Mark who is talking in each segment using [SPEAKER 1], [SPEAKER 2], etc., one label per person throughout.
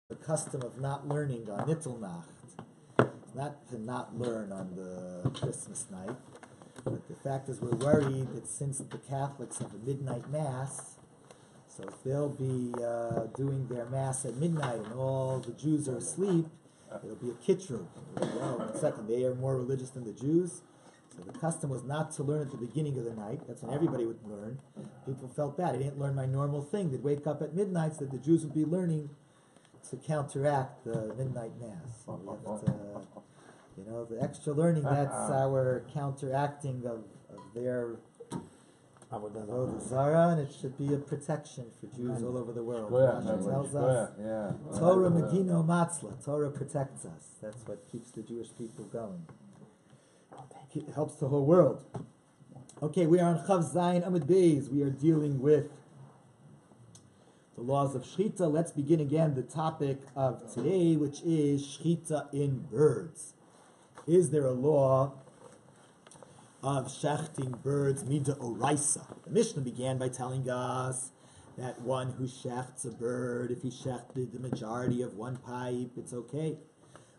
[SPEAKER 1] the custom of not learning on Nittelnacht. It's not to not learn on the Christmas night, but the fact is we're worried that since the Catholics have a midnight mass, so if they'll be doing their mass at midnight and all the Jews are asleep, it'll be a kitru. Well, second, they are more religious than the Jews. So the custom was not to learn at the beginning of the night. That's when everybody would learn. People felt bad. I didn't learn my normal thing. They'd wake up at midnight so that the Jews would be learning to counteract the midnight mass. So we have to, the extra learning, that's our counteracting of their Avodah Zarah, and it should be a protection for Jews all over the world. Rashi tells us, Torah Megino Matzla, Torah protects us. That's what keeps the Jewish people going. It helps the whole world. Okay, we are on Chav Zayin Amud Beis. We are dealing with the laws of Shechita. Let's begin again the topic of today, which is Shechita in birds. Is there a law of shechting birds mida oraisa? The Mishnah began by telling us that one who shechts a bird, if he shechted the majority of one pipe, it's okay.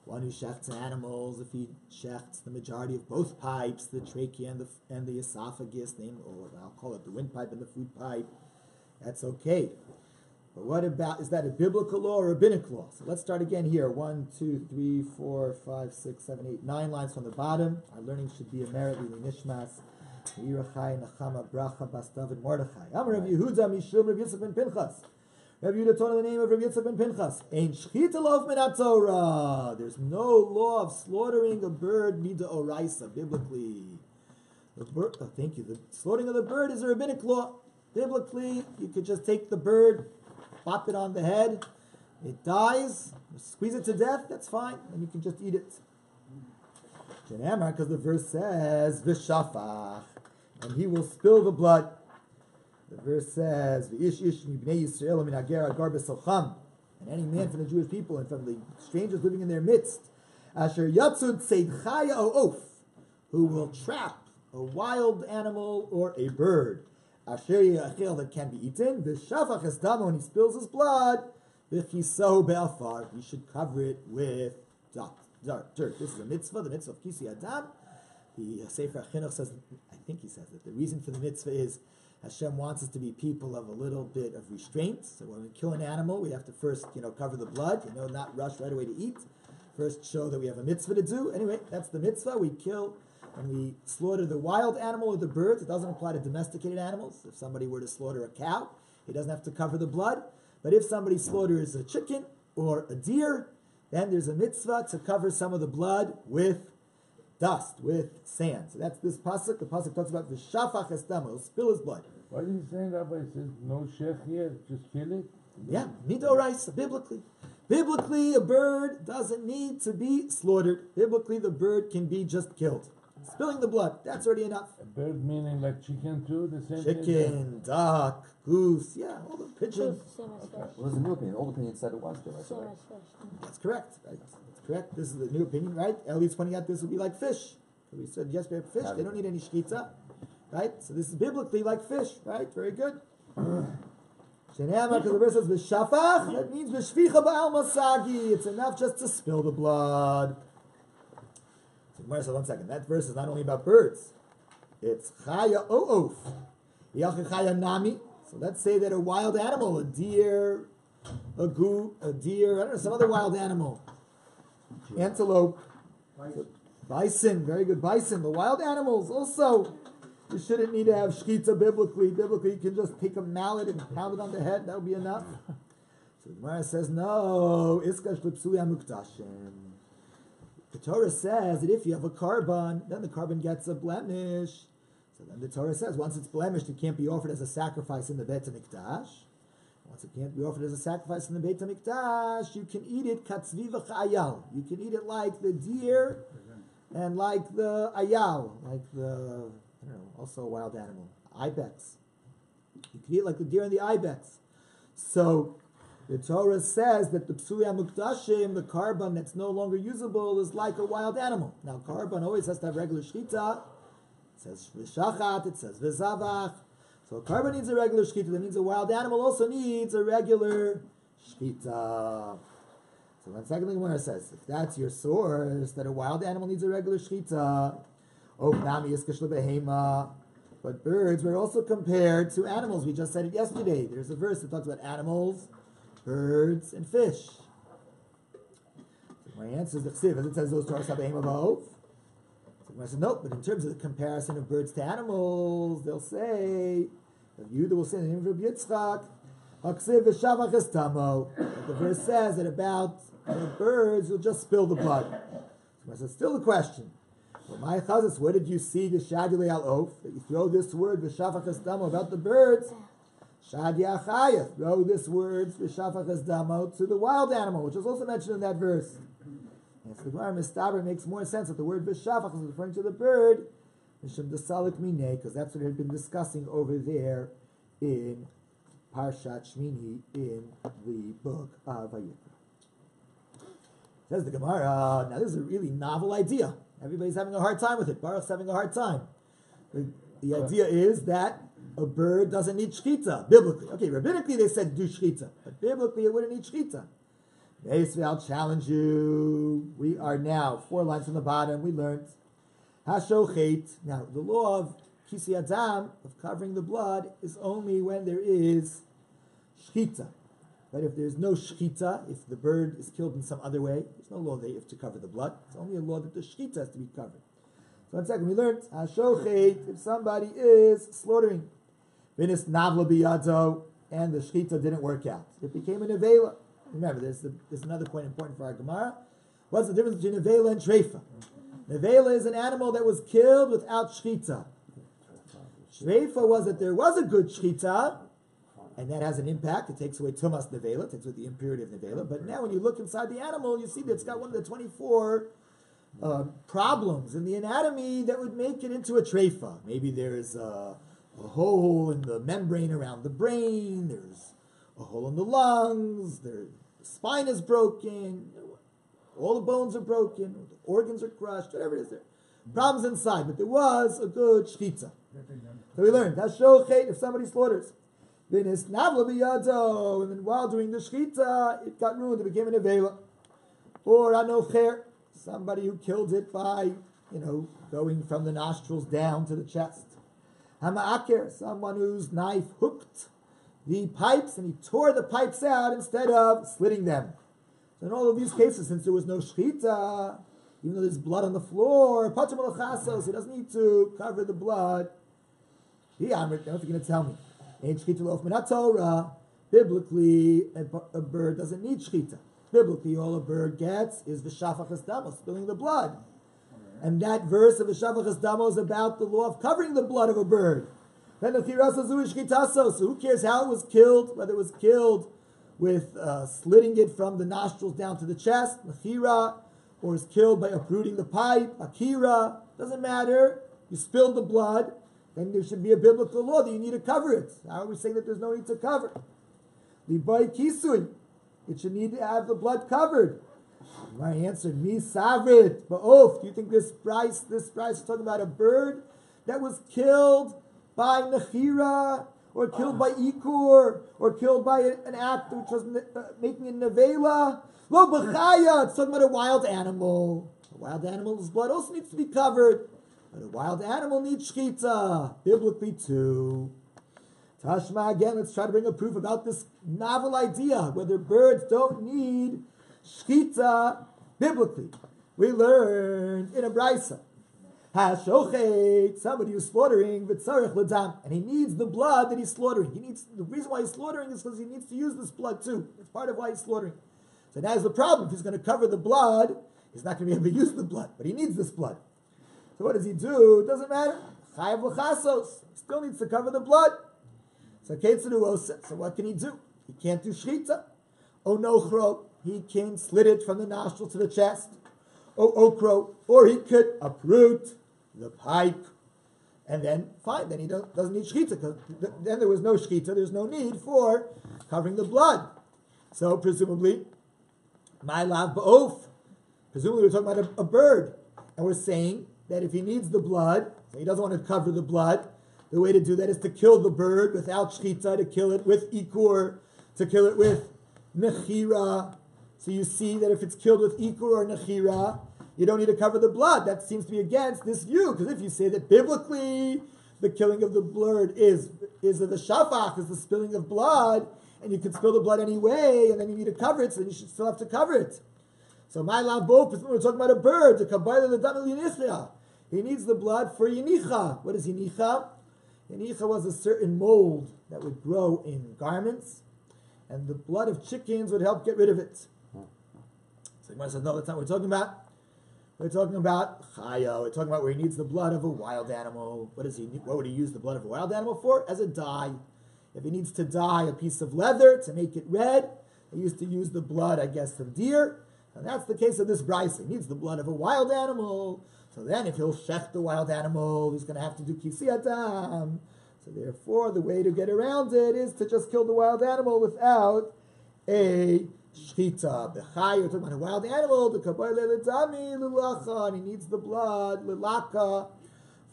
[SPEAKER 1] One who shechts animals, if he shechts the majority of both pipes, the trachea and the esophagus, or I'll call it the windpipe and the food pipe, that's okay. But what about, is that a biblical law or a rabbinic law? So let's start again here. 1, 2, 3, 4, 5, 6, 7, 8, 9 lines from the bottom. Our learning should be a merit li nishmas. Yirachai, Nachama, Bracha, Bastav, and Mordechai. Amar Rabbi Yehuda, Mishum, Rabbi Yitzchak ben Pinchas. Rabbi Yehuda taught in the name of Rabbi Yitzchak ben Pinchas. Ein shchita lof min haTorah. There's no law of slaughtering a bird mida oraisa, biblically. Thank you. The slaughtering of the bird is a rabbinic law. Biblically, you could just take the bird, pop it on the head, it dies, squeeze it to death, that's fine, and you can just eat it. Because the verse says, V'shafach, and he will spill the blood. The verse says, V'ish ish mibnei Yisrael min hager agar b'socham, and any man from the Jewish people and from the strangers living in their midst, asher yatzud seid chaya o oaf, who will trap a wild animal or a bird, asher yachil, that can be eaten, v'shafach es damo, when he spills his blood, v'chiso be'afar, he should cover it with dirt. This is a mitzvah, the mitzvah of kisi adam. The Sefer HaChinuch says, I think he says that the reason for the mitzvah is Hashem wants us to be people of a little bit of restraint. So when we kill an animal, we have to first, cover the blood, not rush right away to eat. First show that we have a mitzvah to do. Anyway, that's the mitzvah. We kill and we slaughter the wild animal or the birds. It doesn't apply to domesticated animals. If somebody were to slaughter a cow, he doesn't have to cover the blood. But if somebody slaughters a chicken or a deer, then there's a mitzvah to cover some of the blood with dust, with sand. So that's this pasuk. The pasuk talks about the shafach estamo, spill his blood.
[SPEAKER 2] What are you saying, Rabbi? It says no shech here, just kill it?
[SPEAKER 1] Yeah, midoraisa, biblically. Biblically, a bird doesn't need to be slaughtered. Biblically, the bird can be just killed. Spilling the blood, that's already enough.
[SPEAKER 2] A bird meaning like chicken too, the same
[SPEAKER 1] Chicken, duck, goose, all the pigeon.
[SPEAKER 3] Well, there's a new opinion. Old opinion said it was too. Right?
[SPEAKER 1] That's correct. Right? That's correct. This is the new opinion, right? Ellie's pointing out this would be like fish. So we said, yes, we have fish. They don't need any shkita, right? So this is biblically like fish, right? Very good. Because the verse says, V'shafach, that means V'shvicha ba'al masagi. It's enough just to spill the blood. So Gemara said, 1 second. That verse is not only about birds. It's chaya o'of. Yach chaya nami. So let's say that a wild animal, a deer, a goat, a deer, I don't know, some other wild animal. Antelope, bison, very good, bison. The wild animals also, you shouldn't need to have shkita biblically. Biblically, you can just take a mallet and pound it on the head. That would be enough. So the Gemara says, no, iskash lipsuya muktashim. The Torah says that if you have a carbon, then the carbon gets a blemish. So then the Torah says, once it's blemished, it can't be offered as a sacrifice in the Beit HaMikdash. Once it can't be offered as a sacrifice in the Beit HaMikdash, you can eat it katzvi v'cha'ayal. You can eat it like the deer and like the ayal, like the, also a wild animal, ibex. You can eat it like the deer and the ibex. So the Torah says that the psuya mukdashim, the carbon that's no longer usable, is like a wild animal. Now, carbon always has to have regular shchita. It says v'shachat, it says v'zavach. So a carbon needs a regular shchita. That means a wild animal also needs a regular shchita. And secondly, Gemara says, if that's your source, that a wild animal needs a regular shchita, but birds were also compared to animals. We just said it yesterday. There's a verse that talks about animals, birds, and fish. So my answer is that as it says those two are sabehema v'ov. So I said, nope, but in terms of the comparison of birds to animals, they'll say, Yehuda will say in the name of Rabbi Yitzchak, Haksiv v'shavach es tamo. The verse says that about the birds will just spill the blood. So I said, still the question. Well, my chazis, where did you see the shadile al oaf? That you throw this word v'shavach es tamo about the birds. Shadi achaya, throw this word v'shavach es tamo to the wild animal, which is also mentioned in that verse. And so the Gemara Mistaber makes more sense that the word v'shavach is referring to the bird, because that's what it had been discussing over there in Parshat Shmini in the book of Vayikra. Says the Gemara, now this is a really novel idea. Everybody's having a hard time with it. Baruch's having a hard time. The idea is that a bird doesn't need shchita, biblically. Okay, rabbinically they said do shchita, but biblically it wouldn't need shchita. Basically, I'll challenge you. We are now 4 lines from the bottom. We learned Hashochet. Now, the law of Kisi Adam, of covering the blood, is only when there is shchita. But if there's no shchita, if the bird is killed in some other way, there's no law there to cover the blood. It's only a law that the shchita has to be covered. So one second, we learned Hashochet, if somebody is slaughtering, Vinis Navla Biyado, and the shchita didn't work out. It became a nevela. Remember, there's another point important for our Gemara. What's the difference between nevela and treifa? Nevela is an animal that was killed without shchita. Treifa was that there was a good shchita, and that has an impact. It takes away tumas nevela, it takes away the impurity of nevela. But now when you look inside the animal, you see that it's got one of the 24 problems in the anatomy that would make it into a treifa. Maybe there's a hole in the membrane around the brain, there's a hole in the lungs, the spine is broken, all the bones are broken, the organs are crushed, whatever it is there. Problems inside, but there was a good shchita. So we learned, Hashochet, if somebody slaughters, Vinis Navla Biyado, and then while doing the shchita, it got ruined, it became an nevela. Or Anocher, somebody who killed it by, going from the nostrils down to the chest. Hama'aker, someone whose knife hooked the pipes and he tore the pipes out instead of slitting them. So in all of these cases, since there was no shchita, even though there's blood on the floor, Pater Malachasos, he doesn't need to cover the blood. I don't know if you're going to tell me. Ain't shchita lof min haTorah. Biblically, a bird doesn't need shchita. Biblically, all a bird gets is v'shafach es damos, spilling the blood. And that verse of v'shafach es damos is about the law of covering the blood of a bird. Then the so who cares how it was killed, whether it was killed with slitting it from the nostrils down to the chest, mechira, or is killed by uprooting the pipe, akira, doesn't matter. You spilled the blood, then there should be a biblical law that you need to cover it. How are we saying that there's no need to cover? Libay kisui, it should need to have the blood covered. My answer, mi savrit, ba'of. Do you think this price is talking about a bird that was killed by nechira, or killed by ikur, or killed by an act which was making a nevela? Lo b'chaya, it's talking about a wild animal. A wild animal's blood also needs to be covered. But a wild animal needs shchita, biblically too. Tashma, again, let's try to bring a proof about this novel idea, whether birds don't need shchita biblically. We learned in a brisa. Hashochet, somebody who's slaughtering, v'tzarech l'dam, and he needs the blood that he's slaughtering. The reason why he's slaughtering is because he needs to use this blood too. It's part of why he's slaughtering. So now is the problem. If he's going to cover the blood, he's not going to be able to use the blood, but he needs this blood. So what does he do? It doesn't matter. Chayav l'chasos. He still needs to cover the blood. So what can he do? He can't do shchita. O nochro, he can slit it from the nostril to the chest. O okro, or he could uproot the pipe, and then fine, then he doesn't need shchita, because then there was no shchita, there's no need for covering the blood. So presumably, my lav ba'of, presumably we're talking about a bird, and we're saying that if he needs the blood, so he doesn't want to cover the blood, the way to do that is to kill the bird without shchita, to kill it with ikur, to kill it with nechira, So you see that if it's killed with ikur or nechira, you don't need to cover the blood. That seems to be against this view, because if you say that biblically the killing of the blood is the shafach, is the spilling of blood, and you can spill the blood anyway, and then you need to cover it, so then you should still have to cover it. So my labo, we're talking about a bird, the kabayla the damil yinicha. He needs the blood for yinicha. What is yinicha? Yinicha was a certain mold that would grow in garments, and the blood of chickens would help get rid of it. So Gemara says, no, that's not what we're talking about. We're talking about chaya. We're talking about where he needs the blood of a wild animal. What would he use the blood of a wild animal for? As a dye. If he needs to dye a piece of leather to make it red, he used to use the blood, I guess, of deer. And that's the case of this bryce. He needs the blood of a wild animal. So then if he'll shech the wild animal, he's going to have to do kisiyatan. So therefore, the way to get around it is to just kill the wild animal without a shchita. B'chai, you're talking about a wild animal, the kaboy le'letami l'lacha, and he needs the blood, l'laka,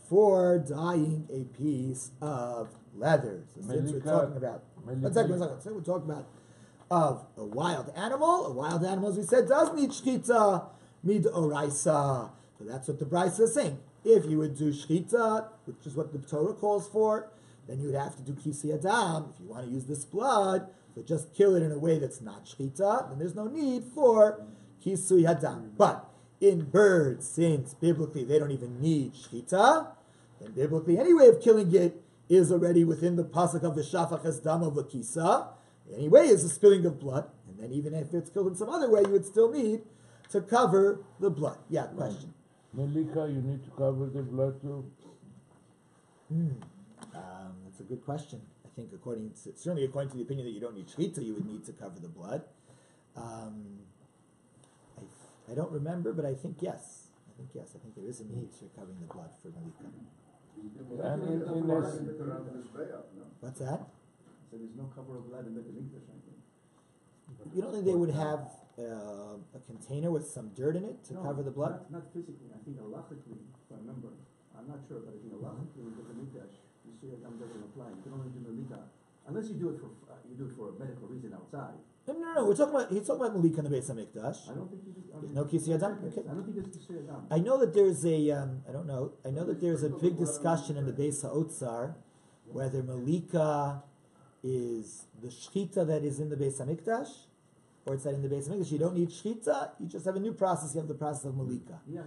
[SPEAKER 1] for dyeing a piece of leather. So since we're talking about, one second. So we're talking about of a wild animal, as we said, does need shchita mid oraisa. So that's what the Bryce is saying. If you would do shchita, which is what the Torah calls for, then you would have to do kisi adam. If you want to use this blood, so just kill it in a way that's not shchita, then there's no need for kisui adam. But in birds, since biblically they don't even need shchita, then biblically any way of killing it is already within the pasuk of the shafach es dam of kisa. Anyway, is the spilling of blood, and then even if it's killed in some other way, you would still need to cover the blood. Yeah, question.
[SPEAKER 2] Melika, you need to cover the blood too?
[SPEAKER 1] That's a good question. I think certainly according to the opinion that you don't need shchita, you would need to cover the blood. I don't remember, but I think yes. I think there is a need for covering the blood for Melika.
[SPEAKER 2] And in
[SPEAKER 1] What's that?
[SPEAKER 4] So there's no cover of blood in the English, I think.
[SPEAKER 1] You don't think they would have a container with some dirt in it to cover the blood?
[SPEAKER 4] Not physically. I think halachically, if I remember. I'm not sure, but I think halachically with the Mikdash, you see that doesn't apply. You can only do Melika unless you do it for a medical reason outside.
[SPEAKER 1] No. He's talking about Melika in the Beis Hamikdash.
[SPEAKER 4] I don't think you
[SPEAKER 1] No Kisei Adam? Okay.
[SPEAKER 4] I don't think it's Kisei Adam.
[SPEAKER 1] I know that there's I know that there's a big discussion in the Beis HaOtzar whether Melika is the shchita that is in the Beis Hamikdash, or it's that in the Beis Hamikdash you don't need shchita, you just have a new process, you have the process of Melika.
[SPEAKER 4] Yeah.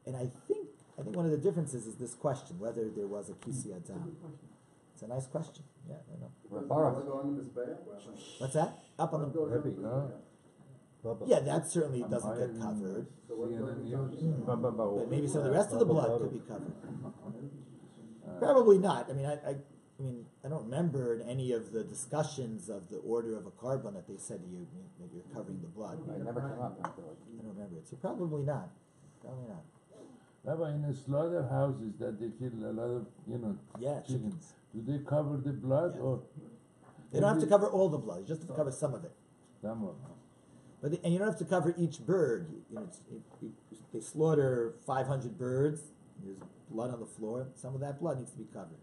[SPEAKER 1] And I think one of the differences is this question, whether there was a Kisei Adam. It's a nice question. Yeah, I know. What's that? Up on the... Yeah, that certainly doesn't get covered. But maybe some of the rest of the blood could be covered. Probably not. I mean, I don't remember in any of the discussions of the order of a carbon that they said to you that you're covering the blood.
[SPEAKER 3] It never came up. I
[SPEAKER 1] don't remember it. So probably not.
[SPEAKER 2] Rabbi, in the slaughterhouses that they kill a lot of, chickens. Do they cover the blood or?
[SPEAKER 1] They don't have to cover all the blood. You just have to cover some of it.
[SPEAKER 2] Some of it.
[SPEAKER 1] And you don't have to cover each bird. They slaughter 500 birds. There's blood on the floor. Some of that blood needs to be covered.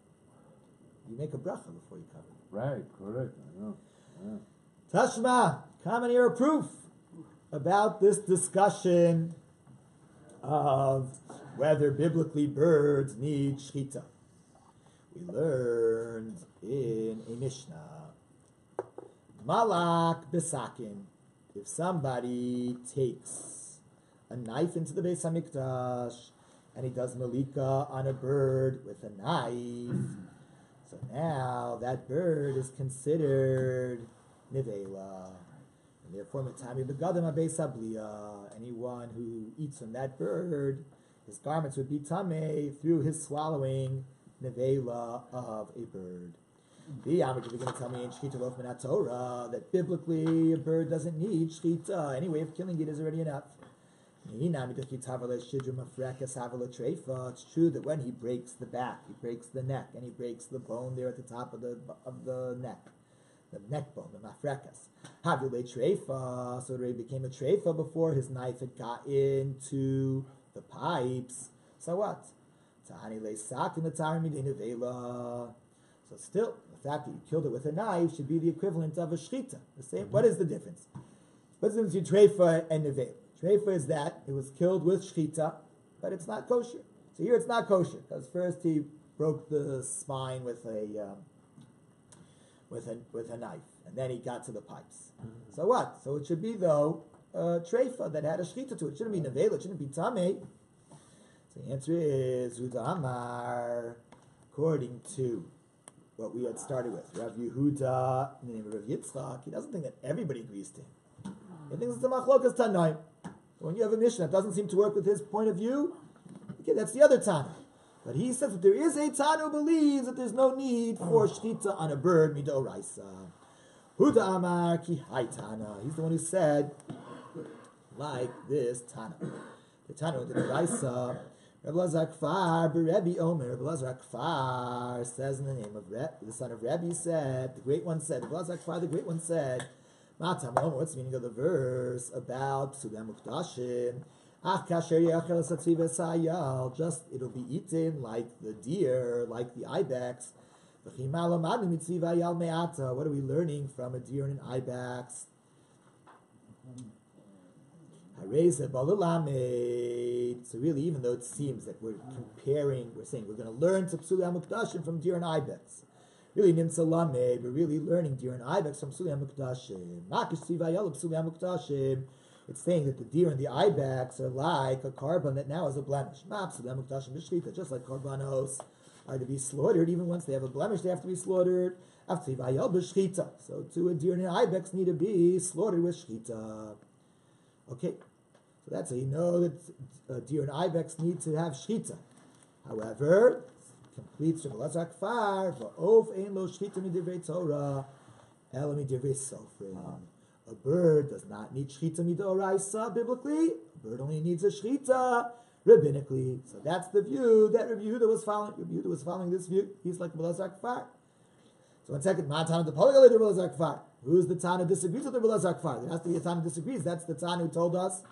[SPEAKER 1] You make a bracha before you cover it.
[SPEAKER 2] Right, correct. I know. Yeah.
[SPEAKER 1] Tashma, comment here, a proof about this discussion of whether biblically birds need shchita. We learned in a Mishnah, Malak besakin, if somebody takes a knife into the Beis Hamikdash and he does malika on a bird with a knife, so now that bird is considered nivela. And therefore, mitami begadim habeis habliya, anyone who eats from that bird, his garments would be tameh through his swallowing nevela of a bird. You're going to tell me in shchita lof min Torah that biblically a bird doesn't need shchita. Any way of killing it is already enough. It's true that when he breaks the back, he breaks the neck, and he breaks the bone there at the top of the neck, the neck bone, the mafrekas. Havile treifa, so it already became a treifa before his knife had got into the pipes. So what? So still, the fact that you killed it with a knife should be the equivalent of a shchita. The same. What is the difference? What's the difference between treifa and nevela? Treifa is that it was killed with shchita, but it's not kosher. So here it's not kosher because first he broke the spine with a knife, and then he got to the pipes. So what? So it should be though treifa that had a shchita to it. It shouldn't be nevela. It shouldn't be tamei. So the answer is Huda Amar, according to what we had started with. Rav Yehuda, in the name of Rav Yitzchak, he doesn't think that everybody agrees to him. He thinks it's a machlokas tanoim. When you have a mission that doesn't seem to work with his point of view, okay, that's the other Tana. But he says that there is a Tana who believes that there's no need for shchita on a bird, midoraisa. Huda Amar ki hai Tana. He's the one who said, like this Tana. The Tana midoraisa. Rabbi Zev Reichman, Rabbi Omer, Rabbi Zev Reichman says in the name of the son of Rabbi said, the great one said, Rabbi Zev Reichman, the great one said, what's the meaning of the verse about Psudei Mukdashim? Just it'll be eaten like the deer, like the ibex. What are we learning from a deer and an ibex? So really, even though it seems that we're comparing, we're saying we're going to learn to Psudei Mukdashim from deer and ibex. Really, Nimtza Lamed, we're really learning deer and ibex from Psudei Mukdashim. It's saying that the deer and the ibex are like a carbon that now has a blemish. Just like carbonos are to be slaughtered, even once they have a blemish, they have to be slaughtered. So too, a deer and an ibex need to be slaughtered with shchita. Okay, so that's how you know that deer and ibex need to have shchita. However, completes Rabbi Zev Reichman, va'of ein lo shchita midivrei Torah, ela midivrei sofrim. A bird does not need shchita midoraisa biblically. A bird only needs a shchita rabbinically. So that's the view that Rabbi Yehuda was following. Rabbi Yehuda was following this view. He's like Rabbi Zev Reichman. So one second, Ma Tana the Polygal Rabbi Zev Reichman. Who's the Tana who disagrees with the Rabbi Zev Reichman? There has to be a Tana who disagrees. That's the Tana who told us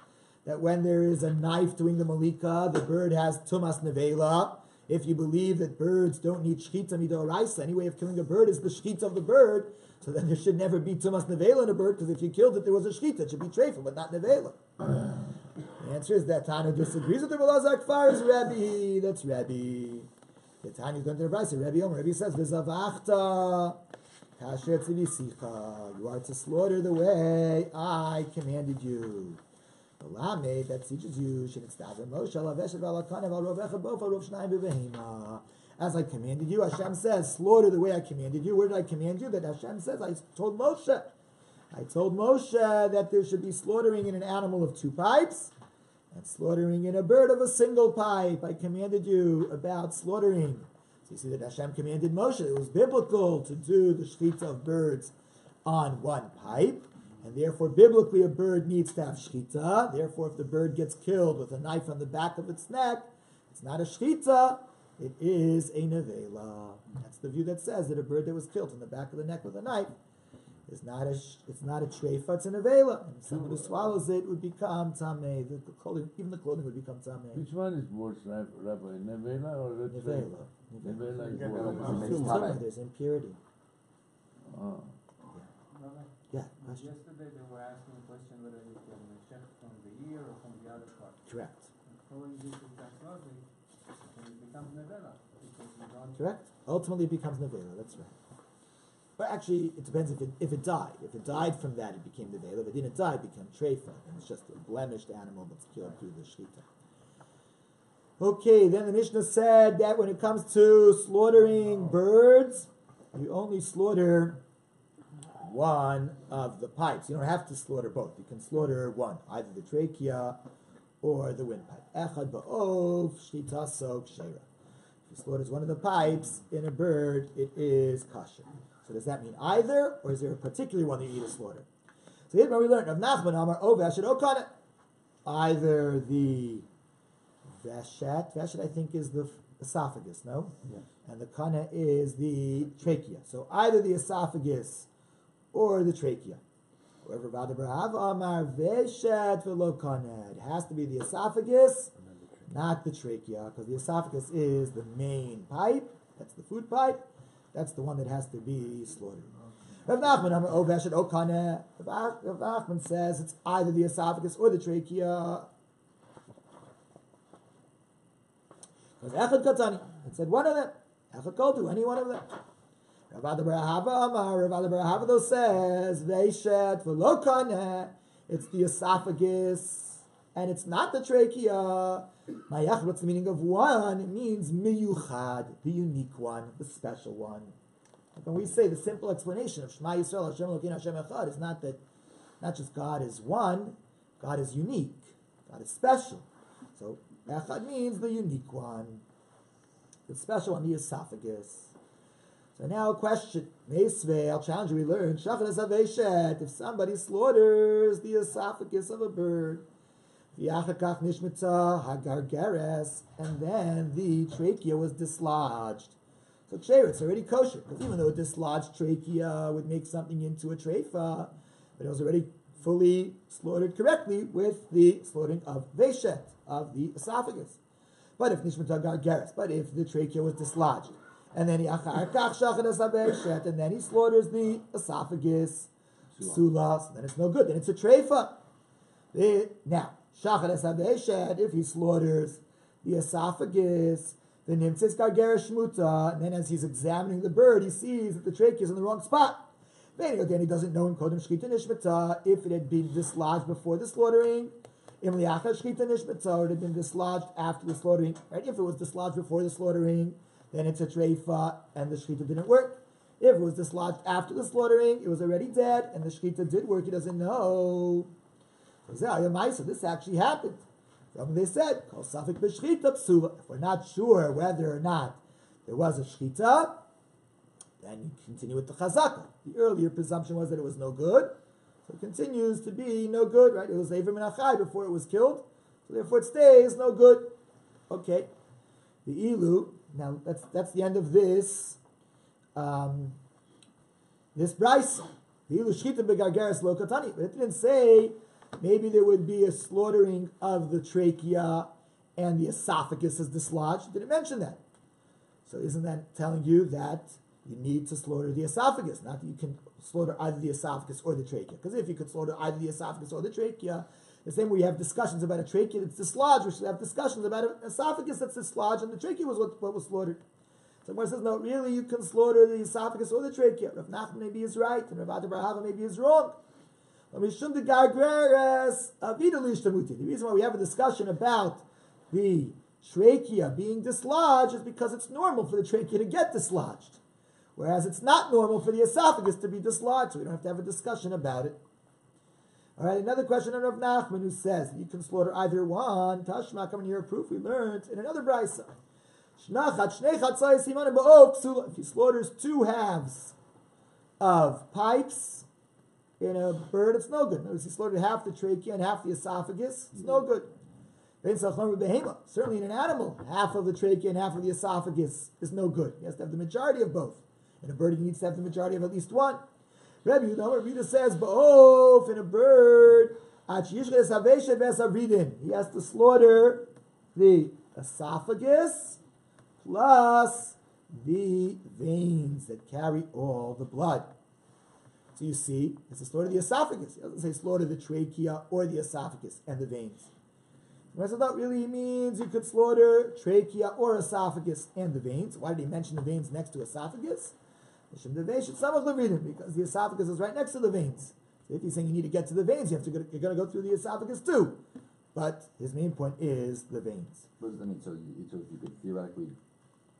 [SPEAKER 1] that when there is a knife doing the malika, the bird has tumas nevela. If you believe that birds don't need shchita midoraisa, any way of killing a bird is the shchita of the bird, so then there should never be tumas nevela in a bird, because if you killed it, there was a shchita. It should be treifa, but not nevela. The answer is that Tana disagrees with the Rabbi Zev Reichman is Rabbi. That's Rabbi. The Tana is going to the Rabbi. Rabbi Omer. Rabbi says, "V'zavachta kasher tzivisicha." You are to slaughter the way I commanded you. The Lamed that teaches you as I commanded you. Hashem says, slaughter the way I commanded you. Where did I command you? That Hashem says, I told Moshe that there should be slaughtering in an animal of 2 pipes and slaughtering in a bird of a single pipe. I commanded you about slaughtering. So you see that Hashem commanded Moshe. It was biblical to do the shchita of birds on 1 pipe. And therefore, biblically, a bird needs to have shchita. Therefore, if the bird gets killed with a knife on the back of its neck, it's not a shchita, it is a nevela. That's the view that says that a bird that was killed on the back of the neck with a knife is not a treifa, it's a nevela. And someone who swallows it would become tamei. Even the clothing would become tamei.
[SPEAKER 2] Which one is worse, Rabbi? Nevela or
[SPEAKER 1] nevela?
[SPEAKER 2] Nevela is worse.
[SPEAKER 1] There's impurity.
[SPEAKER 2] Oh.
[SPEAKER 1] Yeah,
[SPEAKER 5] yesterday they were asking a question whether you can check from the ear or from the other part.
[SPEAKER 1] Correct.
[SPEAKER 5] Following this exact logic, it becomes nevela.
[SPEAKER 1] Correct. Ultimately, it becomes nevela. That's right. But actually, it depends if it died. If it died from that, it became nevela. If it didn't die, it became treifa. And it's just a blemished animal that's killed through the shchita. Okay, then the Mishnah said that when it comes to slaughtering birds, you only slaughter 1 of the pipes. You don't have to slaughter both. You can slaughter 1, either the trachea or the windpipe. Echad ba'ov shchita sok sheira. If you slaughters 1 of the pipes in a bird, it is kosher. So does that mean either, or is there a particular one that you need to slaughter? So here's where we learned of Nachman Amar O Veshet O Kana. Either the Veshet I think is the esophagus, no?
[SPEAKER 3] Yeah.
[SPEAKER 1] And the Kana is the trachea. So either the esophagus or the trachea. However, Amar Veshet V'lo Kana. It has to be the esophagus, not the trachea, because the esophagus is the main pipe. That's the food pipe. That's the one that has to be slaughtered. Rav Nachman Amar Oveshet Okane. Rav Nachman says it's either the esophagus or the trachea. Because Echad Katani, it said one of them. Echad Koltu, any one of them. Rav Barahava though says Veishet V'lo Kaneh. It's the esophagus and it's not the trachea. Mayach, what's the meaning of one? It means miyuchad, the unique one, the special one. Like when we say the simple explanation of Shema Yisrael Hashem Elokeinu Hashem Echad is not that, not just God is one, God is unique, God is special. So Echad means the unique one, the special one, the esophagus. So now a question. I'll challenge you. We learned if somebody slaughters the esophagus of a bird, and then the trachea was dislodged. So it's already kosher, because even though a dislodged trachea would make something into a treifa, but it was already fully slaughtered correctly with the slaughtering of veshet, of the esophagus. But if the trachea was dislodged, and then he slaughters the esophagus, psula, so then it's no good. Then it's a treifa. Now, if he slaughters the esophagus, then and then as he's examining the bird, he sees that the trachea is in the wrong spot. Then he doesn't know if it had been dislodged before the slaughtering. It had been dislodged after the slaughtering. Right? If it was dislodged before the slaughtering, then it's a treifa, and the shechita didn't work. If it was dislodged after the slaughtering, it was already dead, and the shechita did work. He doesn't know. So this actually happened. So they said, if we're not sure whether or not there was a shechita, then you continue with the chazaka. The earlier presumption was that it was no good, so it continues to be no good, right? It was Eiver Min HaChai before it was killed, so therefore it stays no good. Okay. The ilu. Now that's the end of this this brisa. The ilu shchita begargeres lo katani. But it didn't say maybe there would be a slaughtering of the trachea and the esophagus is dislodged. It didn't mention that. So isn't that telling you that you need to slaughter the esophagus? Not that you can slaughter either the esophagus or the trachea. Because if you could slaughter either the esophagus or the trachea, the same way we have discussions about a trachea that's dislodged, we should have discussions about an esophagus that's dislodged, and the trachea was what was slaughtered. So Gemara says, no, really, you can slaughter the esophagus or the trachea. Rav Nachman maybe is right, and Rav Barahava maybe is wrong. The reason why we have a discussion about the trachea being dislodged is because it's normal for the trachea to get dislodged, whereas it's not normal for the esophagus to be dislodged, so we don't have to have a discussion about it. All right, another question of Rav Nachman, who says that you can slaughter either one. Tashma, coming here, a proof we learned in another brisa. If he slaughters 2 halves of pipes in a bird, it's no good. Notice he slaughtered half the trachea and half the esophagus, it's no good. Certainly in an animal, half of the trachea and half of the esophagus is no good. He has to have the majority of both. In a bird, he needs to have the majority of at least one. Rabbi Yehuda says, "Ba'of in a bird, he has to slaughter the esophagus plus the veins that carry all the blood." So you see, it's to slaughter the esophagus. It doesn't say slaughter the trachea or the esophagus and the veins. So that really means you could slaughter trachea or esophagus and the veins. Why did he mention the veins next to esophagus? Because the esophagus is right next to the veins. So if he's saying you need to get to the veins, you're going to go through the esophagus too. But his main point is the veins.
[SPEAKER 3] What does that mean? So you could theoretically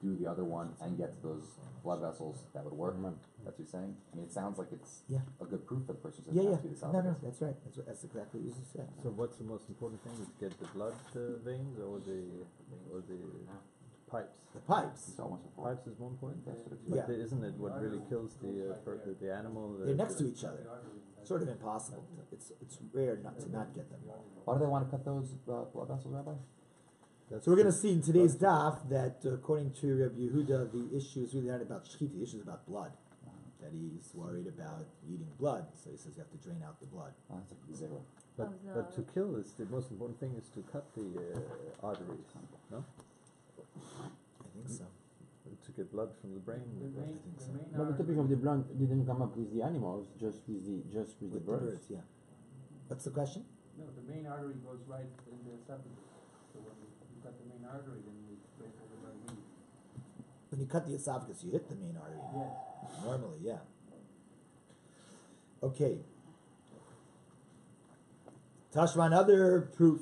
[SPEAKER 3] do the other one and get to those blood vessels, that would work? That's what you're saying? I mean, it sounds like it's a good proof that the person says it has to be the esophagus.
[SPEAKER 1] No, that's right. That's exactly what you said.
[SPEAKER 6] So what's the most important thing? Is get the blood veins or the pipes?
[SPEAKER 1] The pipes.
[SPEAKER 6] Pipes is more important. But isn't it what really kills the animal?
[SPEAKER 1] They're next to each other. Sort of impossible. It's rare not to not get them.
[SPEAKER 3] Why do they want to cut those blood vessels, Rabbi?
[SPEAKER 1] So we're going to see in today's daf that according to Rabbi Yehuda, the issue is really not about shechita, the issue is about blood. That he's worried about eating blood, so he says you have to drain out the blood.
[SPEAKER 3] That's a zero.
[SPEAKER 6] But to kill is the most important thing is to cut the arteries, no?
[SPEAKER 1] I think so.
[SPEAKER 6] to get blood from the brain.
[SPEAKER 7] But the topic of the blood didn't come up with the animals, just with the birds.
[SPEAKER 1] Yeah. What's the question?
[SPEAKER 5] No, the main artery goes right in the esophagus. So when you cut the main artery, then you break over the blood.
[SPEAKER 1] When you cut the esophagus, you hit the main artery.
[SPEAKER 5] Yes.
[SPEAKER 1] Normally, yeah. Okay. Tashma, another proof.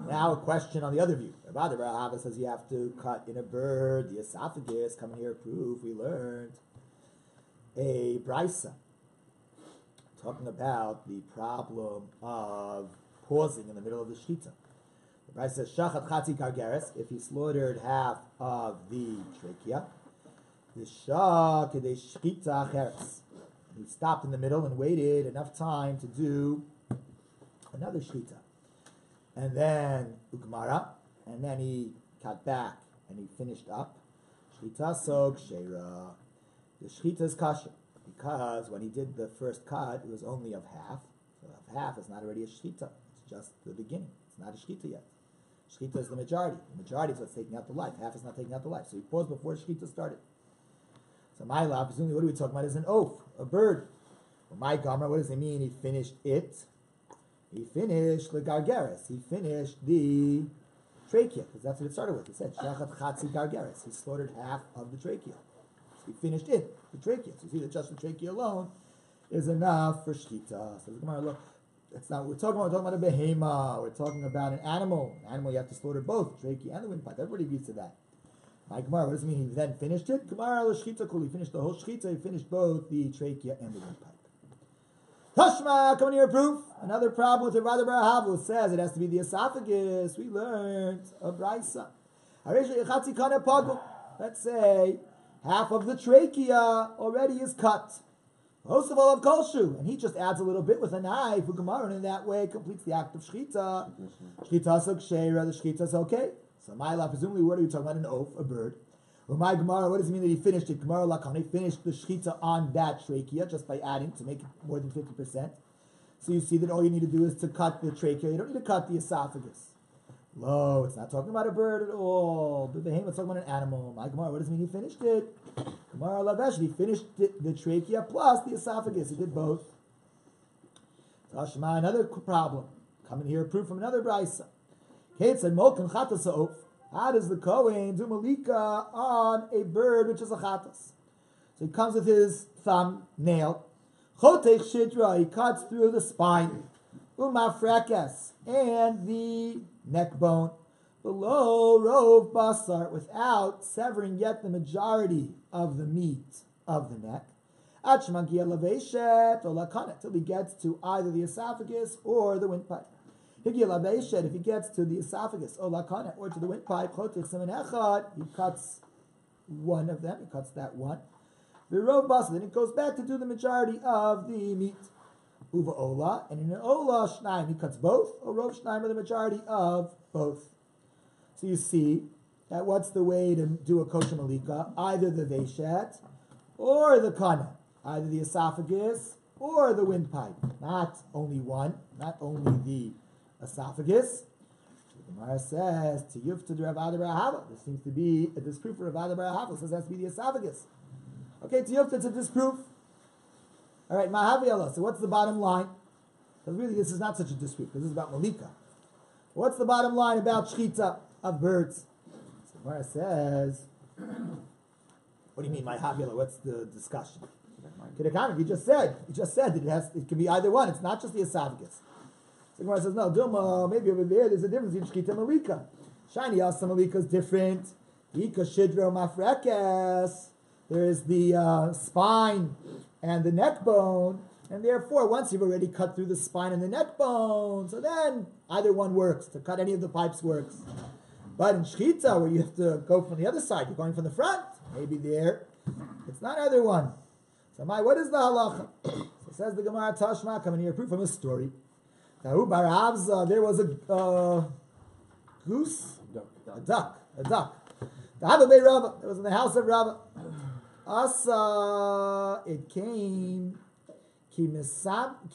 [SPEAKER 1] Now a question on the other view. Rabbi Zev Reichman says you have to cut in a bird the esophagus. Come here, proof. We learned a brisa talking about the problem of pausing in the middle of the shechita. The brisa says shachat chatzi gargeres. If he slaughtered half of the trachea, the shach kedei shechita acheres. He stopped in the middle and waited enough time to do another shechita. And then Ugmara, and then he cut back and he finished up. Shechita sok sheira. The shechita is kosher because when he did the first cut, it was only of half. So of half is not already a shechita. It's just the beginning. It's not a shechita yet. Shechita is the majority. The majority is what's taking out the life. Half is not taking out the life. So he paused before shechita started. So my law, presumably, what are we talking about? Is an oaf, a bird. Well, my gamra, what does it mean? He finished it. He finished the gargeres. He finished the trachea, because that's what it started with. He said, shachat chatzi gargeres. He slaughtered half of the trachea. So he finished it, the trachea. So you see that just the trachea alone is enough for shechita. So the Gemara, look, that's not what we're talking about a behema. We're talking about an animal. An animal, you have to slaughter both, the trachea and the windpipe. Everybody agrees to that. My Gemara, what does it mean? He then finished it? Gemara, the shechita kuli. He finished the whole shechita. He finished both the trachea and the windpipe. Tashma, coming here, proof. Another problem with the Rabbi Zev Reichman says it has to be the esophagus. We learned a brisa. Let's say half of the trachea already is cut. Most of all of kolshu, and he just adds a little bit with a knife, and in that way completes the act of shechita. Shechita sok sheira, the shechita is okay. So my law, presumably, what are we talking about? An oaf, a bird. Well, my Gemara, what does it mean that he finished it? Gemara Lakan, he finished the shechita on that trachea just by adding to make it more than 50%. So you see that all you need to do is to cut the trachea. You don't need to cut the esophagus. Lo, it's not talking about a bird at all. But the it's talking about an animal. My Gemara, what does it mean he finished it? Gemara Lavesh, he finished the trachea plus the esophagus. He did both. Tashma, another problem. Coming here, proof from another brisa. Kate said, Molken chatas ha'of. How does the Kohen do malika on a bird which is a chatas? So he comes with his thumb nail. Chotech shidra, he cuts through the spine. Umafrekes, and the neck bone. Below rov basar, without severing yet the majority of the meat of the neck. Achmagia laveshet or lakaneh, till he gets to either the esophagus or the windpipe. If he gets to the esophagus or lakana or to the windpipe, he cuts one of them. He cuts that one. Then it goes back to do the majority of the meat. Uva ola, and in an ola shnaim he cuts both. Or rov shnaim, or the majority of both. So you see that what's the way to do a kosher malika? Either the veshet or the kana, either the esophagus or the windpipe. Not only one, not only the esophagus. The Gemara says to Yufta de Rabbi Zev Reichman. This seems to be a disproof for Rabbi Zev Reichman. Says it has to be the esophagus. Okay, to Yufta it's a disproof. All right, Mahavi. So what's the bottom line? Because really this is not such a disproof. This is about malika. What's the bottom line about shechita of birds? So the Gemara says, what do you mean, Mahavi? What's the discussion? You just said that it can be either one. It's not just the esophagus. The Gemara says, no, Duma, maybe over there's a difference in Shechita and Malika. Shiny Asa Malika is different. Ika Shidro Mafrekes. There is the spine and the neck bone. And therefore, once you've already cut through the spine and the neck bone, so then either one works. To cut any of the pipes works. But in Shechita, where you have to go from the other side, you're going from the front, maybe there, it's not either one. So what is the halacha? So says the Gemara Tashma, coming here, proof from a story. There was a goose, a duck. It was in the house of Rava. Asa, it came, kimemasmas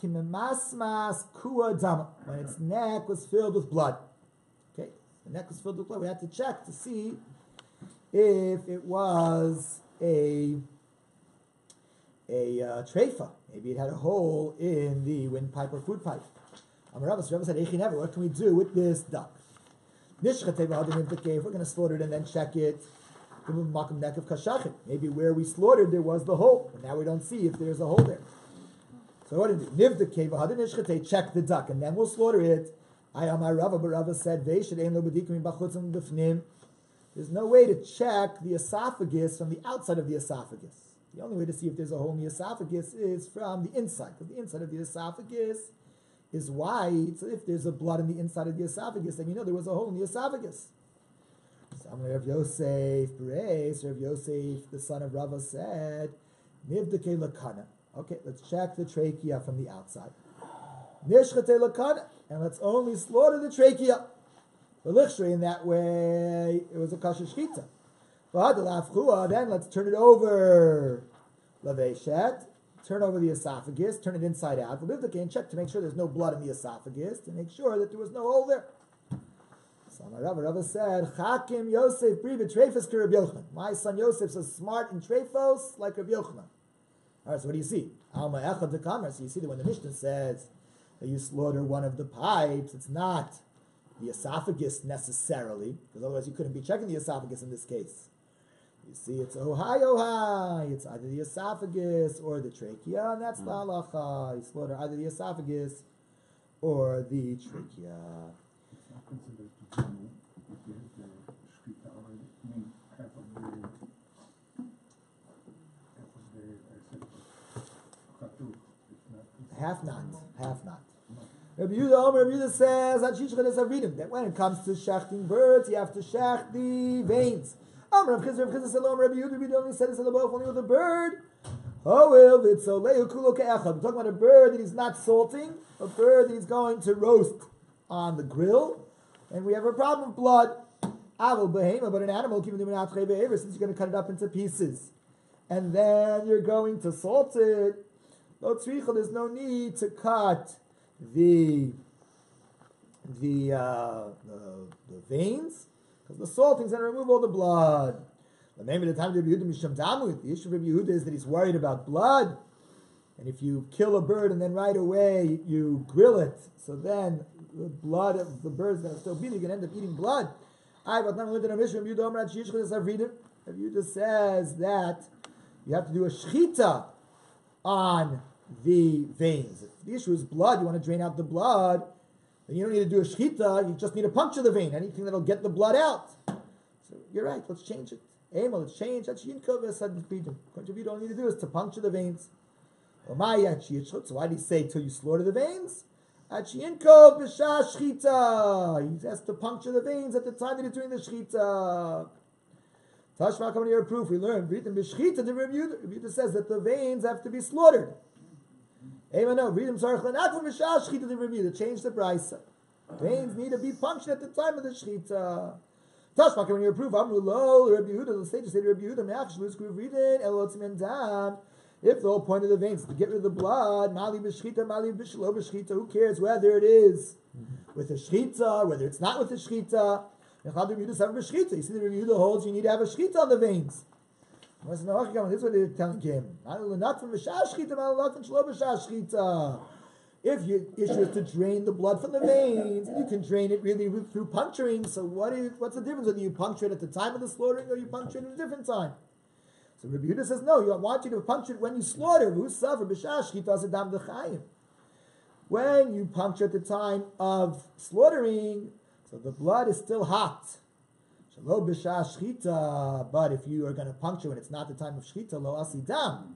[SPEAKER 1] kua dama, when its neck was filled with blood. Okay, the neck was filled with blood. We had to check to see if it was a treifa. Maybe it had a hole in the windpipe or food pipe. Rabbi said, what can we do with this duck? If we're going to slaughter it and then check it, maybe where we slaughtered there was the hole, and now we don't see if there's a hole there. So what do we do? Check the duck, and then we'll slaughter it. But Rava said, there's no way to check the esophagus from the outside of the esophagus. The only way to see if there's a hole in the esophagus is from the inside, because the inside of the esophagus is wide. So if there's a blood in the inside of the esophagus, then you know there was a hole in the esophagus. So Rav Yosef, Rav Yosef, the son of Rava, said, Nivdeke lakana. Okay, let's check the trachea from the outside. Nishchate lakana, and let's only slaughter the trachea. In that way, it was a kasher shchita. Then let's turn it over. Laveshet, turn over the esophagus, turn it inside out. And check to make sure there's no blood in the esophagus, to make sure that there was no hole there. So Rava said, Chakim Yosef Bri b'treifos ki Rabbi Yochanan. My son Yosef's as smart in treifos like Rabbi Yochanan. All right, so what do you see? Alma echad d'kamer. So you see that when the Mishnah says that you slaughter one of the pipes, it's not the esophagus necessarily, because otherwise you couldn't be checking the esophagus in this case. You see, it's ohai. It's either the esophagus or the trachea, and that's the halacha. You slaughter either the esophagus or the trachea.
[SPEAKER 8] It's not considered to be if you hit the shkita already. I mean, half of the
[SPEAKER 1] half not. Rabbi Yehuda says that when it comes to shechting birds, you have to shecht the veins. Rav Chizr said, Rabbi Yehuda only said this only with a bird. We're talking about a bird that he's not salting, a bird that he's going to roast on the grill, and we have a problem with blood. But an animal, since you're going to cut it up into pieces, and then you're going to salt it, there's no need to cut the veins, because the salting is going to remove all the blood. The issue of Rabbi Yehuda is that he's worried about blood, and if you kill a bird and then right away you grill it, so then the blood of the birds that are still beating, you're going to end up eating blood. Rabbi Yehuda says that you have to do a shchita on the veins. If the issue is blood, you want to drain out the blood, then you don't need to do a shchita, you just need to puncture the vein, anything that'll get the blood out. So you're right, let's change it. Let's change. That's Yinkov According to you, all you need to do is to puncture the veins. So why do you say till you slaughter the veins? Yinkov b'shah shchita. He has to puncture the veins at the time that he's doing the shchita. Tashma, coming to your proof, we learned Britam b'shchita. The Rabbi Yehuda says that the veins have to be slaughtered. No, Britam sarchla not from b'shah shchita. The Rabbi Yehuda change the brisa. Veins need to be punctured at the time of the shchita. Tashma, when you approve, Amrullah, Rabbi Yehuda, the sages say to Rabbi Yehuda, if the whole point of the veins is to get rid of the blood, Mali b'shchita, Mali b'shlo b'shchita, who cares whether it is with a shchita, whether it's not with a shchita? You see, the Rabbi Yehuda holds you need to have a shchita on the veins. This is what they're telling him. Not from b'shah shchita, not from shlo b'shah shchita. If your issue is to drain the blood from the veins, you can drain it really through puncturing. So what's the difference whether you puncture it at the time of the slaughtering or you puncture it at a different time? So Rabbi Yehuda says, no, I want you to puncture it when you slaughter. When you puncture at the time of slaughtering, so the blood is still hot. But if you are going to puncture when it's not the time of shchita, lo asidam,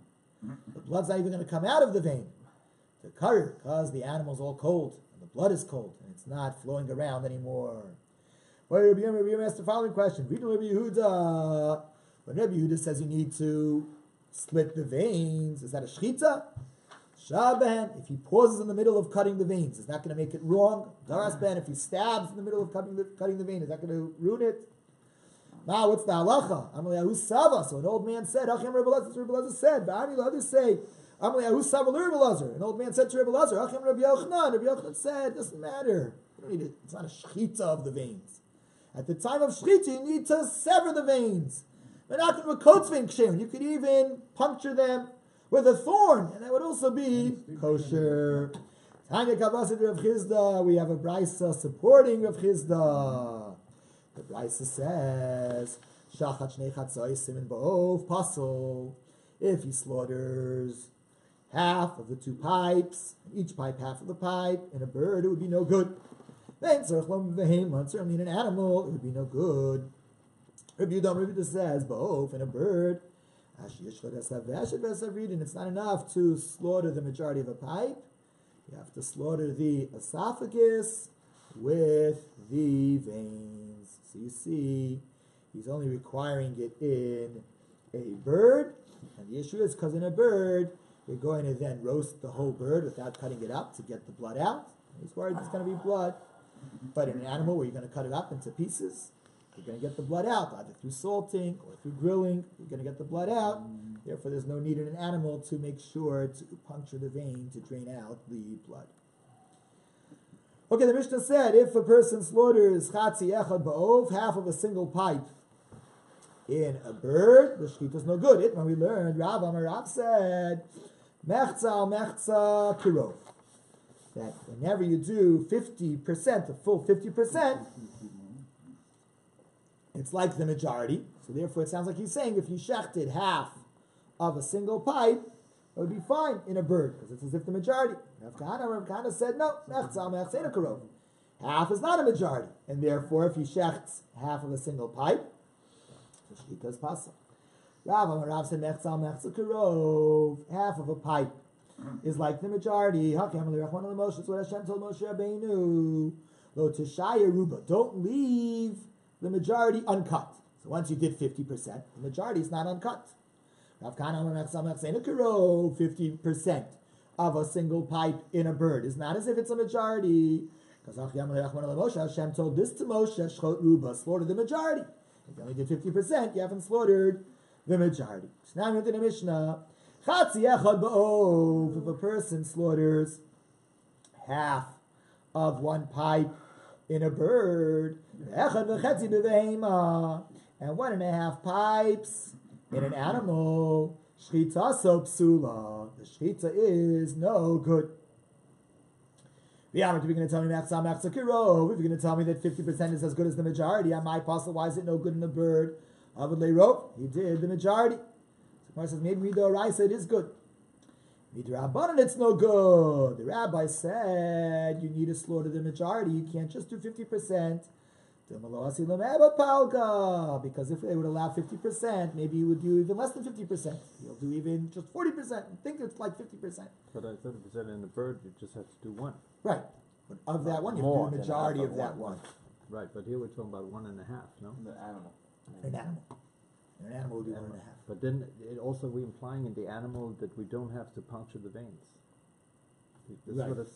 [SPEAKER 1] the blood's not even going to come out of the vein. The curry, because the animal's all cold, and the blood is cold, and it's not flowing around anymore. Rabbi Yehuda asked the following question. When Rabbi Yehuda says you need to split the veins, is that a shchita? Shaban, if he pauses in the middle of cutting the veins, is that going to make it wrong? Daras ben, if he stabs in the middle of cutting the vein, is that going to ruin it? Now, what's the halacha? Amaleyahu Sava. So an old man said, Achim Rabbi Lezer said, Ba'ani others say, an old man said to Rabbi Lazar, Rabbi Yochanan said, it doesn't matter. You don't need it. It's not a shchita of the veins. At the time of shechita, you need to sever the veins. You could even puncture them with a thorn, and that would also be kosher. Tanya Kavasad Rav Chizda, we have a brisa supporting Rav Chizda. The brisa says, Shachat Shnei Chatzai Simin Ba'ov Pasol. If he slaughters half of the two pipes, each pipe half of the pipe, in a bird, it would be no good. Then certainly in an animal, it would be no good. Rabbi Yehuda says, Ba'ov, in a bird, and it's not enough to slaughter the majority of a pipe. You have to slaughter the esophagus with the veins. So you see, he's only requiring it in a bird. And the issue is because in a bird, you're going to then roast the whole bird without cutting it up to get the blood out. He's worried there's going to be blood. But in an animal where you're going to cut it up into pieces, you're going to get the blood out, either through salting or through grilling. You're going to get the blood out. Therefore, there's no need in an animal to make sure to puncture the vein to drain out the blood. Okay, the Mishnah said, if a person slaughters chatzi echad ba'ov, half of a single pipe in a bird, the shechita is no good. It, when we learned, Rav said, mechza al mechza kirov. That whenever you do 50%, the full 50%, it's like the majority. So therefore, it sounds like he's saying if you shechted half of a single pipe, it would be fine in a bird, because it's as if the majority. Rav Kahana said, no, half is not a majority. And therefore, if he shechts half of a single pipe, the shechita is possible. Rav said, half of a pipe is like the majority. It's what Hashem told Moshe Rabbeinu. Don't leave the majority uncut. So once you did 50%, the majority is not uncut. 50% of a single pipe in a bird is not as if it's a majority. Because Hashem told this to Moshe, slaughter the majority. If you only did 50%, you haven't slaughtered the majority. So now I'm into the Mishnah. If a person slaughters half of one pipe in a bird, and 1.5 pipes in an animal, shchita so psula, the shchita is no good. If you're going to tell me if you're going to tell me that 50% is as good as the majority, on my apostle, why is it no good in the bird? He did the majority. The Gemara says maybe Midoraisa it is good. Midrabanan it's no good. The rabbi said you need to slaughter the majority. You can't just do 50%. Because if they would allow 50%, maybe you would do even less than 50%. You'll do even just 40% and think it's like 50%.
[SPEAKER 6] But I thought you said in the bird you just have to do one.
[SPEAKER 1] Right. But of that one, you have to do the majority of that one.
[SPEAKER 6] Right, but here we're talking about 1.5, no?
[SPEAKER 3] The animal.
[SPEAKER 1] An animal. An animal would be 1.5.
[SPEAKER 6] But then it also we're implying in the animal that we don't have to puncture the veins. This
[SPEAKER 1] right.
[SPEAKER 6] Is what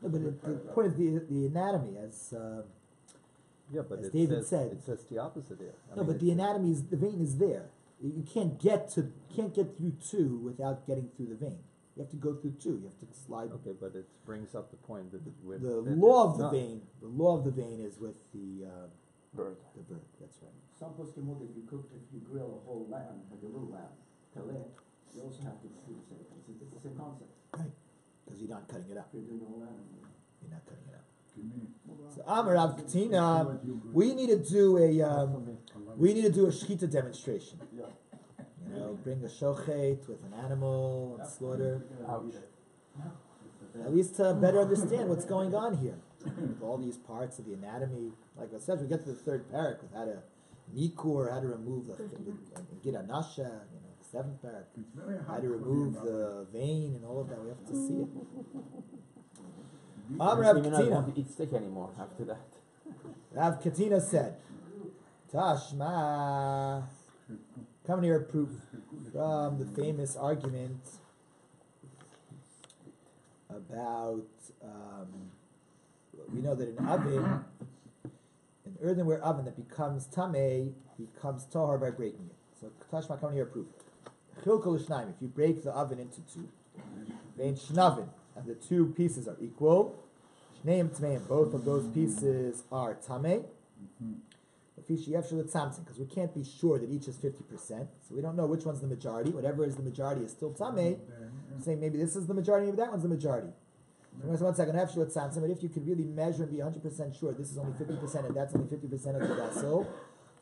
[SPEAKER 1] No, but the point of the anatomy, as David said,
[SPEAKER 6] it says the opposite here.
[SPEAKER 1] But the anatomy is the vein is there. You can't get through 2 without getting through the vein. You have to go through 2. You have to slide.
[SPEAKER 6] Okay, but it brings up the point that
[SPEAKER 1] the law of the vein. The law of the vein is with the
[SPEAKER 3] bird.
[SPEAKER 1] The bird. That's right.
[SPEAKER 4] Some poskim hold if you grill a whole lamb, like a little lamb, kaleh, you also have to do the same thing. It's the same concept.
[SPEAKER 1] Right. Because you're not cutting it up.
[SPEAKER 4] If you're doing the whole lamb.
[SPEAKER 1] You're not cutting it up. So Amarav Katina, we need to do a shechita demonstration.
[SPEAKER 4] Yeah.
[SPEAKER 1] You know, bring a shochet with an animal and slaughter.
[SPEAKER 3] Ouch.
[SPEAKER 1] At least to better understand what's going on here. With all these parts of the anatomy. Like I said, we get to the 3rd parak with how to nikur, how to remove the get a nasha, the 7th parak, how to remove the vein and all of that. We have to see it.
[SPEAKER 7] I don't even want to eat steak anymore after that.
[SPEAKER 1] Rav Katina said, Tashma, come near a proof from the famous argument about, we know that an earthenware oven that becomes tamei becomes tahor by breaking it. So Tashma, come near a proof. Chilkol l'shnayim, if you break the oven into 2, vein shnavin, and the 2 pieces are equal, Shneim Tmeim, both of those pieces are Tameh. Because we can't be sure that each is 50%, so we don't know which one's the majority. Whatever is the majority is still Tameh. Saying maybe this is the majority, maybe that one's the majority. So 1 second, but if you could really measure and be 100% sure this is only 50% and that's only 50% of the vessel,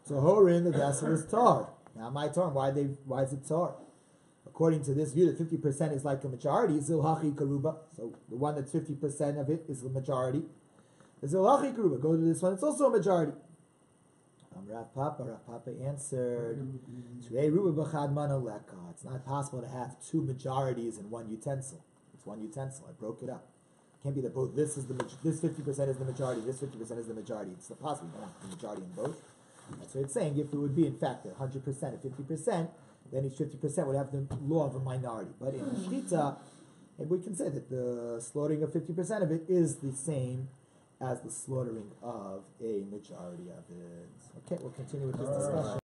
[SPEAKER 1] so Horin, the vessel is tar. Now my term, why is it tar? According to this view, that 50% is like a majority, Zilhachi Karuba. So the one that's 50% of it is the majority. The Zilhachi Karuba, go to this one, it's also a majority. Rav Papa answered, it's not possible to have two majorities in one utensil. It's one utensil. I broke it up. It can't be that both this 50% is the majority, this 50% is the majority. It's not possible. You don't have the majority in both. That's what it's saying. If it would be in fact 100% or 50%, then each 50% would have the law of a minority. But in Shchita, we can say that the slaughtering of 50% of it is the same as the slaughtering of a majority of it. Okay, we'll continue with this discussion.